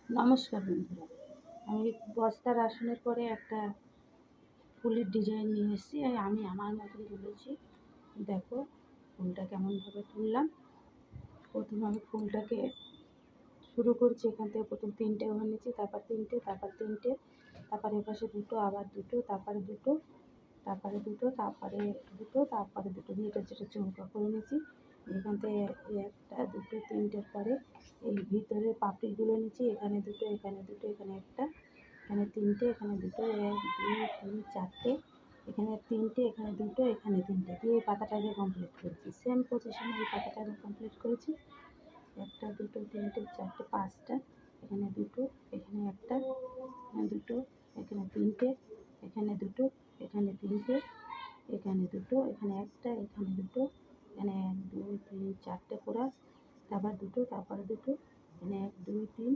নমস্কার বন্ধুরা, আমি বস্তার আসনের পরে একটা ফুলের ডিজাইন নিয়ে এসেছি। আমি আমার মতন তুলেছি। দেখো ফুলটা কেমনভাবে তুললাম। প্রথমে আমি ফুলটাকে শুরু করছি এখান থেকে। প্রথম 3টে ঘর নিয়েছি, তারপর 3টে, তারপর 3টে, তারপর এপাশে 2টো, আবার 2টো, তারপরে 2টো, তারপরে 2টো, তারপরে 2টো, তারপরে 2টো দিয়ে এটা যেটা চৌকা করে নিয়েছি। এখান থেকে 1টা 2টো 3টের পরে এই ভিতরে পাপড়িগুলো নিচ্ছি। এখানে 2টো, এখানে 2টো, এখানে 1টা, এখানে 3টে, এখানে 2টো, 1 2 3 4টে, এখানে 3টে, এখানে 2টো, এখানে 3টে দিয়ে এই পাতাটাকে কমপ্লিট করেছি। সেম পজিশনে এই পাতাটাকে কমপ্লিট করেছি। 1টা 2টো 3টে 4টে 5টা, এখানে 2টো, এখানে 1টা, এখানে 2টো, এখানে 3টে, এখানে 2টো, এখানে 3টে, এখানে 2টো, এখানে 1টা, এখানে 2টো, এখানে 1 2 3 4টে কোরাস, তারপর 2টো, তারপরে 2টো, এখানে 1 2 3,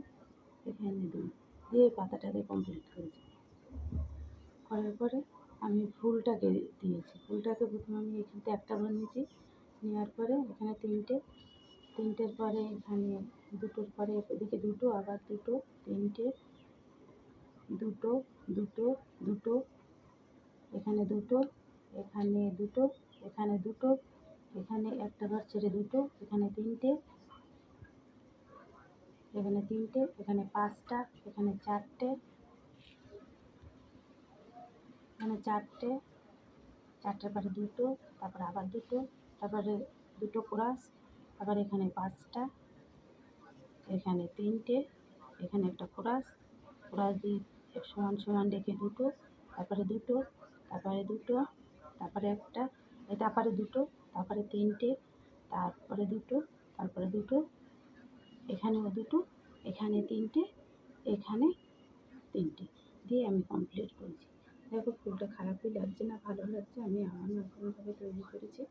এখানে 2 দিয়ে পাতাটাকে কমপ্লিট করেছি। করার পরে আমি ফুলটাকে দিয়েছি। ফুলটাকে প্রথমে আমি এখান থেকে একটা ঘর নিয়েছি। নেওয়ার পরে এখানে 3টে, 3টের পরে এখানে 2টোর পরে এদিকে 2টো, আবার 2টো, 3টে, 2টো 2টো 2টো, এখানে 2টো, এখানে 2টো, এখানে 2টো, এখানে একটা ঘর ছেড়ে 2টো, এখানে 3টে, এখানে 3টে, এখানে 5টা, এখানে 4টে, এখানে 4টে, 4টের পরে 2টো, তারপরে আবার 2টো, তারপরে 2টো ক্রস, আবার এখানে 5টা, এখানে 3টে, এখানে একটা ক্রস, ক্রস দিয়ে সমান সমান রেখে 2টো, তারপরে 2টো, তারপরে 2টো, তারপরে একটা, তারপরে 2টো, তারপরে 3টে, তারপরে 2টো, তারপরে 2টো, এখানেও 2টো, এখানে 3টে, এখানে 3টে দিয়ে আমি কমপ্লিট করেছি। দেখো ফুলটা খারাপই লাগছে না, ভালো লাগছে। আমি আমার মতনভাবে তৈরি করেছি।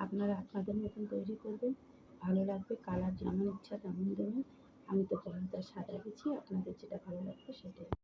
আপনারা আপনাদের মতন তৈরি করবেন, ভালো লাগবে। কালার যেমন ইচ্ছা তেমন দেবেন। আমি তো কলমটা সাদা দিচ্ছি, আপনাদের যেটা ভালো লাগবে সেটাই।